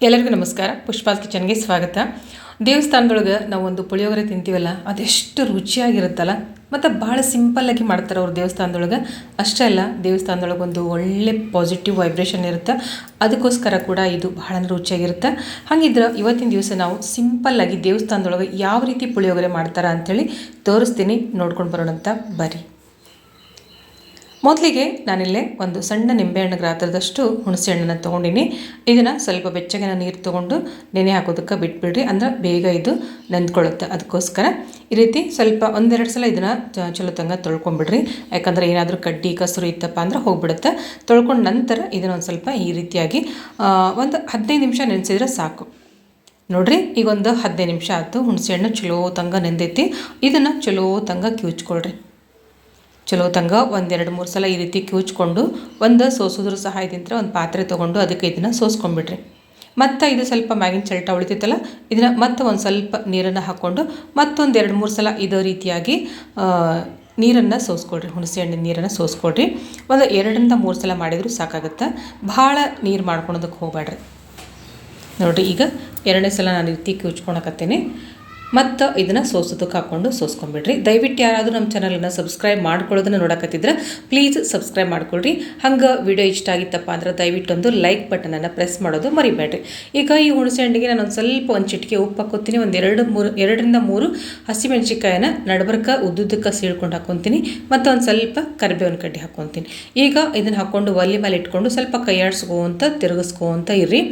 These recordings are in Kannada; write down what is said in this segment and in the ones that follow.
ಎಲ್ಲರಿಗೂ ನಮಸ್ಕಾರ. ಪುಷ್ಪಾಸ್ ಕಿಚನ್ಗೆ ಸ್ವಾಗತ. ದೇವಸ್ಥಾನದೊಳಗೆ ನಾವು ಒಂದು ಪುಳಿಯೋಗರೆ ತಿಂತೀವಲ್ಲ, ಅದೆಷ್ಟು ರುಚಿಯಾಗಿರುತ್ತಲ್ಲ, ಮತ್ತು ಭಾಳ ಸಿಂಪಲ್ಲಾಗಿ ಮಾಡ್ತಾರೆ ಅವ್ರು ದೇವಸ್ಥಾನದೊಳಗೆ. ಅಷ್ಟೇ ಅಲ್ಲ, ದೇವಸ್ಥಾನದೊಳಗೆ ಒಂದು ಒಳ್ಳೆ ಪಾಸಿಟಿವ್ ವೈಬ್ರೇಷನ್ ಇರುತ್ತೆ. ಅದಕ್ಕೋಸ್ಕರ ಕೂಡ ಇದು ಭಾಳ ರುಚಿಯಾಗಿರುತ್ತೆ. ಹಾಗಿದ್ರೆ ಇವತ್ತಿನ ದಿವಸ ನಾವು ಸಿಂಪಲ್ಲಾಗಿ ದೇವಸ್ಥಾನದೊಳಗೆ ಯಾವ ರೀತಿ ಪುಳಿಯೋಗರೆ ಮಾಡ್ತಾರೆ ಅಂಥೇಳಿ ತೋರಿಸ್ತೀನಿ. ನೋಡ್ಕೊಂಡು ಬರೋಣಂತ ಬರ್ರಿ. ಮೊದಲಿಗೆ ನಾನಿಲ್ಲೇ ಒಂದು ಸಣ್ಣ ನಿಂಬೆಹಣ್ಣು ಗಾತ್ರದಷ್ಟು ಹುಣಸೆ ಹಣ್ಣನ್ನು ತೊಗೊಂಡಿನಿ. ಇದನ್ನು ಸ್ವಲ್ಪ ಬೆಚ್ಚಗಿನ ನೀರು ತೊಗೊಂಡು ನೆನೆ ಹಾಕೋದಕ್ಕೆ ಬಿಟ್ಬಿಡ್ರಿ, ಅಂದ್ರೆ ಬೇಗ ಇದು ನೆಂದ್ಕೊಳ್ಳುತ್ತೆ. ಅದಕ್ಕೋಸ್ಕರ ಈ ರೀತಿ ಸ್ವಲ್ಪ ಒಂದೆರಡು ಸಲ ಇದನ್ನು ಚಲೋ ತಂಗ ತೊಳ್ಕೊಂಬಿಡ್ರಿ. ಯಾಕಂದರೆ ಏನಾದರೂ ಕಡ್ಡಿ ಕಸರು ಇತ್ತಪ್ಪ ಅಂದ್ರೆ ಹೋಗ್ಬಿಡುತ್ತೆ. ತೊಳ್ಕೊಂಡ ನಂತರ ಇದನ್ನೊಂದು ಸ್ವಲ್ಪ ಈ ರೀತಿಯಾಗಿ ಒಂದು 15 ನಿಮಿಷ ನೆನೆಸಿದ್ರೆ ಸಾಕು. ನೋಡಿರಿ, ಈಗ ಒಂದು 15 ನಿಮಿಷ ಆಯಿತು. ಹುಣಸೆ ಹಣ್ಣು ಚಲೋ ತಂಗ ನೆಂದೈತಿ. ಇದನ್ನು ಚಲೋ ತಂಗ ಕಿವುಚ್ಕೊಳ್ರಿ. ಚಲೋ ತಂಗ ಒಂದು 2-3 ಸಲ ಈ ರೀತಿ ಕಿವುಚ್ಕೊಂಡು ಒಂದು ಸೋಸೋದ್ರ ಸಹಾಯದಿಂದ ಒಂದು ಪಾತ್ರೆ ತೊಗೊಂಡು ಅದಕ್ಕೆ ಇದನ್ನು ಸೋಸ್ಕೊಂಡ್ಬಿಡ್ರಿ. ಮತ್ತು ಇದು ಸ್ವಲ್ಪ ಮ್ಯಾಗಿನ ಚಲ್ಟ ಉಳಿತೈತಲ್ಲ, ಇದನ್ನು ಮತ್ತೆ ಒಂದು ಸ್ವಲ್ಪ ನೀರನ್ನು ಹಾಕ್ಕೊಂಡು ಮತ್ತೊಂದು 2-3 ಸಲ ಇದೇ ರೀತಿಯಾಗಿ ನೀರನ್ನು ಸೋಸ್ಕೊಳ್ರಿ. ಹುಣಸೆ ಹಣ್ಣಿನ ನೀರನ್ನು ಸೋಸ್ಕೊಳ್ರಿ. ಒಂದು 2-3 ಸಲ ಮಾಡಿದರೂ ಸಾಕಾಗುತ್ತೆ. ಭಾಳ ನೀರು ಮಾಡ್ಕೊಳೋದಕ್ಕೆ ಹೋಗಬೇಡ್ರಿ. ನೋಡಿರಿ, ಈಗ 2ನೇ ಸಲ ನಾನು ಈ ರೀತಿ ಕಿವುಚ್ಕೊಳಕತ್ತೀನಿ. ಮತ್ತು ಇದನ್ನು ಸೋಸೋದಕ್ಕೆ ಹಾಕ್ಕೊಂಡು ಸೋಸ್ಕೊಂಡ್ಬಿಡ್ರಿ. ದಯವಿಟ್ಟು ಯಾರಾದರೂ ನಮ್ಮ ಚಾನಲನ್ನು ಸಬ್ಸ್ಕ್ರೈಬ್ ಮಾಡ್ಕೊಳ್ಳೋದನ್ನು ನೋಡಕತ್ತಿದ್ರೆ ಪ್ಲೀಸ್ ಸಬ್ಸ್ಕ್ರೈಬ್ ಮಾಡ್ಕೊಳ್ರಿ. ಹಂಗೆ ವಿಡಿಯೋ ಇಷ್ಟ ಆಗಿತ್ತಪ್ಪ ಅಂದ್ರೆ ದಯವಿಟ್ಟೊಂದು ಲೈಕ್ ಬಟನನ್ನು ಪ್ರೆಸ್ ಮಾಡೋದು ಮರಿಬೇಡ್ರಿ. ಈಗ ಈ ಹುಣಸೆ ಹಣ್ಣಿಗೆ ನಾನು ಒಂದು ಚಿಟಿಕೆ ಉಪ್ಪು ಹಾಕೋತೀನಿ. ಒಂದು 2-3 ಹಸಿಮೆಣ್ಸಿಕಾಯನ್ನು ನಡಬರ್ಕ ಉದ್ದುದ್ದಕ್ಕೆ ಸೀಳ್ಕೊಂಡು ಹಾಕ್ಕೊತೀನಿ. ಮತ್ತು ಒಂದು ಸ್ವಲ್ಪ ಕರಿಬೇವಿನ ಕಡ್ಡಿ ಹಾಕ್ಕೊತೀನಿ. ಈಗ ಇದನ್ನು ಹಾಕ್ಕೊಂಡು ಒಲೆ ಮೇಲೆ ಇಟ್ಕೊಂಡು ಸ್ವಲ್ಪ ಕೈಯಾಡಿಸ್ಕೊಂತ ತಿರುಗಿಸ್ಕೊಂತ ಇರ್ರಿ.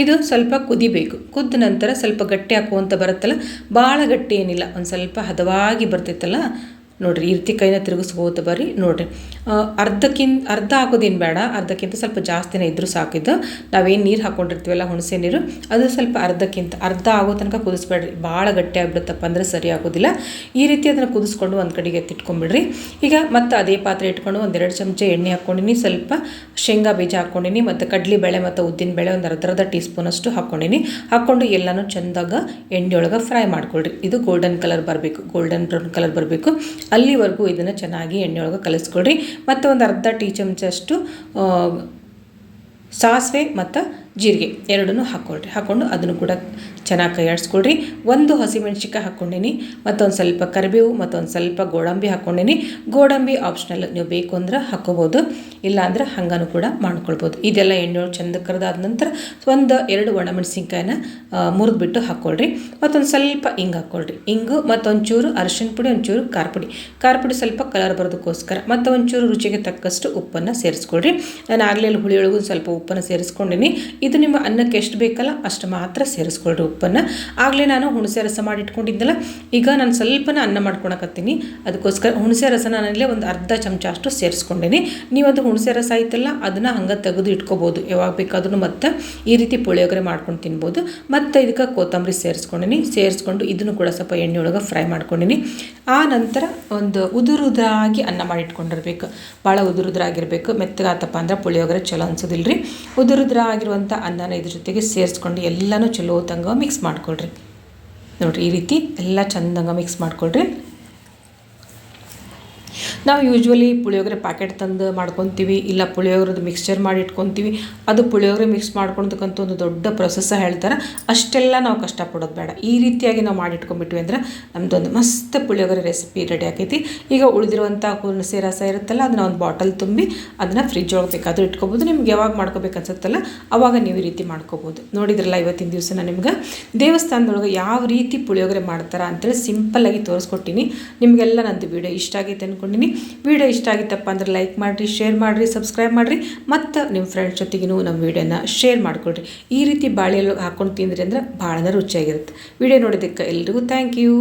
ಇದು ಸ್ವಲ್ಪ ಕುದಿಬೇಕು. ಕುದ್ದ ನಂತರ ಸ್ವಲ್ಪ ಗಟ್ಟಿ ಹಾಕುವಂತ ಬರುತ್ತಲ್ಲ, ಭಾಳ ಗಟ್ಟಿ ಏನಿಲ್ಲ, ಒಂದು ಸ್ವಲ್ಪ ಹದವಾಗಿ ಬರ್ತೈತಲ್ಲ. ನೋಡಿರಿ, ಈ ರೀತಿ ಕೈನ ತಿರುಗಿಸ್ಕೋತ ಬರ್ರಿ. ನೋಡಿರಿ, ಅರ್ಧ ಹಾಕೋದೇನು ಬೇಡ, ಅರ್ಧಕ್ಕಿಂತ ಸ್ವಲ್ಪ ಜಾಸ್ತಿನೇ ಇದ್ದರೂ ಸಾಕಿದ್ದು. ನಾವೇನು ನೀರು ಹಾಕ್ಕೊಂಡಿರ್ತೀವಲ್ಲ ಹುಣಸೆ ನೀರು, ಅದು ಸ್ವಲ್ಪ ಅರ್ಧ ಆಗೋ ತನಕ ಕುದಿಸ್ಬೇಡ್ರಿ. ಭಾಳ ಗಟ್ಟಿ ಆಗ್ಬಿಡುತ್ತಪ್ಪ ಅಂದರೆ ಸರಿ ಆಗೋದಿಲ್ಲ. ಈ ರೀತಿ ಅದನ್ನು ಕುದಿಸ್ಕೊಂಡು ಒಂದು ಕಡೆಗೆ ಎತ್ತಿಟ್ಕೊಂಡ್ಬಿಡ್ರಿ. ಈಗ ಮತ್ತೆ ಅದೇ ಪಾತ್ರೆ ಇಟ್ಕೊಂಡು ಒಂದು 2 ಚಮಚ ಎಣ್ಣೆ ಹಾಕ್ಕೊಂಡಿನಿ. ಸ್ವಲ್ಪ ಶೇಂಗಾ ಬೀಜ ಹಾಕ್ಕೊಂಡಿನಿ. ಮತ್ತು ಕಡಲೆಬೇಳೆ ಮತ್ತು ಉದ್ದಿನಬೇಳೆ ಒಂದು ಅರ್ಧ ಟೀ ಸ್ಪೂನಷ್ಟು ಹಾಕ್ಕೊಂಡಿನಿ. ಹಾಕ್ಕೊಂಡು ಎಲ್ಲನೂ ಚೆಂದಾಗ ಎಣ್ಣೆಯೊಳಗೆ ಫ್ರೈ ಮಾಡ್ಕೊಳ್ರಿ. ಇದು ಗೋಲ್ಡನ್ ಕಲರ್ ಬರಬೇಕು, ಗೋಲ್ಡನ್ ಬ್ರೌನ್ ಕಲರ್ ಬರಬೇಕು. ಅಲ್ಲಿವರೆಗೂ ಇದನ್ನು ಚೆನ್ನಾಗಿ ಎಣ್ಣೆಯೊಳಗೆ ಕಲಿಸ್ಕೊಳ್ರಿ. ಮತ್ತು ಒಂದು ಅರ್ಧ ಟೀ ಚಮಚಷ್ಟು ಸಾಸಿವೆ ಮತ್ತು ಜೀರಿಗೆ ಎರಡನ್ನೂ ಹಾಕ್ಕೊಳ್ರಿ. ಹಾಕ್ಕೊಂಡು ಅದನ್ನು ಕೂಡ ಚೆನ್ನಾಗಿ ಕೈಯಾಡಿಸ್ಕೊಳ್ರಿ. ಒಂದು ಹಸಿಮೆಣ್ಸಿಕಾಯಿ ಹಾಕ್ಕೊಂಡಿನಿ. ಮತ್ತೊಂದು ಸ್ವಲ್ಪ ಕರಿಬೇವು ಮತ್ತೊಂದು ಸ್ವಲ್ಪ ಗೋಡಂಬಿ ಹಾಕ್ಕೊಂಡಿನಿ. ಗೋಡಂಬಿ ಆಪ್ಷನಲ್, ನೀವು ಬೇಕು ಅಂದ್ರೆ ಹಾಕ್ಕೋಬೋದು, ಇಲ್ಲ ಅಂದ್ರೆ ಹಂಗನೂ ಕೂಡ ಮಾಡ್ಕೊಳ್ಬೋದು. ಇದೆಲ್ಲ ಎಣ್ಣೆಯೊಳಗೆ ಚೆಂದ ಕರೆದಾದ ನಂತರ ಒಂದು 2 ಒಣಮೆಣಸಿನ್ಕಾಯಿನ ಮುರಿದ್ಬಿಟ್ಟು ಹಾಕ್ಕೊಳ್ರಿ. ಮತ್ತೊಂದು ಸ್ವಲ್ಪ ಹಿಂಗೆ ಹಾಕ್ಕೊಳ್ರಿ. ಹಿಂಗು ಮತ್ತೊಂಚೂರು ಅರಿಶಿನ ಪುಡಿ, ಒಂಚೂರು ಖಾರ ಪುಡಿ ಸ್ವಲ್ಪ ಕಲರ್ ಬರೋದಕ್ಕೋಸ್ಕರ, ಮತ್ತು ಒಂಚೂರು ರುಚಿಗೆ ತಕ್ಕಷ್ಟು ಉಪ್ಪನ್ನು ಸೇರಿಸ್ಕೊಳ್ರಿ. ನಾನು ಆಗಲೇ ಹುಳಿಯೊಳಗೂ ಸ್ವಲ್ಪ ಉಪ್ಪನ್ನು ಸೇರಿಸ್ಕೊಂಡಿನಿ. ಇದು ನಿಮ್ಮ ಅನ್ನಕ್ಕೆ ಎಷ್ಟು ಬೇಕಲ್ಲ ಅಷ್ಟು ಮಾತ್ರ ಸೇರಿಸ್ಕೊಳ್ರಿ ಉಪ್ಪನ್ನು. ಆಗಲೇ ನಾನು ಹುಣಸೆ ರಸ ಮಾಡಿಟ್ಕೊಂಡಿದ್ದಲ್ಲ, ಈಗ ನಾನು ಸ್ವಲ್ಪನ ಅನ್ನ ಮಾಡ್ಕೊಳಕತ್ತೀನಿ. ಅದಕ್ಕೋಸ್ಕರ ಹುಣಸೆ ರಸ ನಾನಲ್ಲೇ ಒಂದು ಅರ್ಧ ಚಮಚ ಅಷ್ಟು ಸೇರಿಸ್ಕೊಂಡೇನಿ. ನೀವದು ಹುಣಸೆ ರಸ ಐತಲ್ಲ, ಅದನ್ನು ಹಂಗೆ ತೆಗೆದು ಇಟ್ಕೋಬೋದು. ಯಾವಾಗ ಬೇಕಾದ್ರೂ ಮತ್ತು ಈ ರೀತಿ ಪುಳಿಯೋಗರೆ ಮಾಡ್ಕೊಂಡು ತಿನ್ಬೋದು. ಮತ್ತು ಇದಕ್ಕೆ ಕೊತ್ತಂಬರಿ ಸೇರಿಸ್ಕೊಂಡು ಇದನ್ನು ಕೂಡ ಸ್ವಲ್ಪ ಎಣ್ಣೆಯೊಳಗೆ ಫ್ರೈ ಮಾಡ್ಕೊಂಡಿನಿ. ಆ ನಂತರ ಒಂದು ಉದುರುದಾಗಿ ಅನ್ನ ಮಾಡಿಟ್ಕೊಂಡಿರ್ಬೇಕು. ಭಾಳ ಉದುರುದ್ರಾಗಿರಬೇಕು. ಮೆತ್ತಗಾತಪ್ಪ ಅಂದ್ರೆ ಪುಳಿಯೋಗರೆ ಚಲೋ ಅನ್ಸೋದಿಲ್ರಿ. ಉದುರುದ್ರಾಗಿರುವಂಥ ಅನ್ನನ ಇದ್ರ ಜೊತೆಗೆ ಸೇರಿಸ್ಕೊಂಡು ಎಲ್ಲನೂ ಚಲೋ ತಂಗ ಮಿಕ್ಸ್ ಮಾಡ್ಕೊಳ್ರಿ. ನೋಡಿರಿ, ಈ ರೀತಿ ಎಲ್ಲ ಚಂದಂಗ ಮಿಕ್ಸ್ ಮಾಡ್ಕೊಳ್ರಿ. ನಾವು ಯೂಶ್ವಲಿ ಪುಳಿಯೋಗರೆ ಪ್ಯಾಕೆಟ್ ತಂದು ಮಾಡ್ಕೊತೀವಿ, ಇಲ್ಲ ಪುಳಿಯೋಗರದ್ದು ಮಿಕ್ಸ್ಚರ್ ಮಾಡಿ ಇಟ್ಕೊತೀವಿ. ಅದು ಪುಳಿಯೋಗರೆ ಮಿಕ್ಸ್ ಮಾಡ್ಕೊಳತಕ್ಕಂಥ ಒಂದು ದೊಡ್ಡ ಪ್ರೊಸೆಸ್ ಹೇಳ್ತಾರೆ. ಅಷ್ಟೆಲ್ಲ ನಾವು ಕಷ್ಟಪಡೋದು ಬೇಡ. ಈ ರೀತಿಯಾಗಿ ನಾವು ಮಾಡಿಟ್ಕೊಂಡ್ಬಿಟ್ವಿ ಅಂದ್ರೆ ನಮ್ಮದೊಂದು ಮಸ್ತ್ ಪುಳಿಯೋಗರೆ ರೆಸಿಪಿ ರೆಡಿ ಆಕೈತಿ. ಈಗ ಉಳಿದಿರುವಂಥ ಹುಣಸೆ ರಸ ಇರುತ್ತಲ್ಲ, ಅದನ್ನ ಒಂದು ಬಾಟಲ್ ತುಂಬಿ ಅದನ್ನು ಫ್ರಿಜ್ ಒಳಗೆ ಬೇಕಾದರೂ ಇಟ್ಕೊಬೋದು. ನಿಮ್ಗೆ ಯಾವಾಗ ಮಾಡ್ಕೋಬೇಕು ಅನ್ಸುತ್ತಲ್ಲ ಅವಾಗ ನೀವು ಈ ರೀತಿ ಮಾಡ್ಕೋಬೋದು. ನೋಡಿದ್ರಲ್ಲ, ಇವತ್ತಿನ ದಿವಸ ನಾನು ನಿಮ್ಗೆ ದೇವಸ್ಥಾನದೊಳಗೆ ಯಾವ ರೀತಿ ಪುಳಿಯೋಗರೆ ಮಾಡ್ತಾರೆ ಅಂತೇಳಿ ಸಿಂಪಲ್ಲಾಗಿ ತೋರಿಸ್ಕೊಟ್ಟಿನಿ. ನಿಮಗೆಲ್ಲ ನಂದು ವಿಡಿಯೋ ಇಷ್ಟ ಆಗೈತೆ ಅಂದ್ಕೊಂಡಿನಿ. ವಿಡಿಯೋ ಇಷ್ಟ ಆಗಿತ್ತಪ್ಪ ಅಂದ್ರೆ ಲೈಕ್ ಮಾಡಿರಿ, ಶೇರ್ ಮಾಡಿರಿ, ಸಬ್ಸ್ಕ್ರೈಬ್ ಮಾಡಿರಿ. ಮತ್ತು ನಿಮ್ಮ ಫ್ರೆಂಡ್ಸ್ ಜೊತೆಗೂ ನಮ್ಮ ವಿಡಿಯೋನ ಶೇರ್ ಮಾಡ್ಕೊಳ್ರಿ. ಈ ರೀತಿ ಬಾಳೆಯಲ್ಲಿ ಹಾಕ್ಕೊಂಡು ತಿಂದ್ರಿ ಅಂದ್ರೆ ಭಾಳ ರುಚಿಯಾಗಿರುತ್ತೆ. ವಿಡಿಯೋ ನೋಡೋದಕ್ಕೆ ಎಲ್ರಿಗೂ ಥ್ಯಾಂಕ್ ಯು.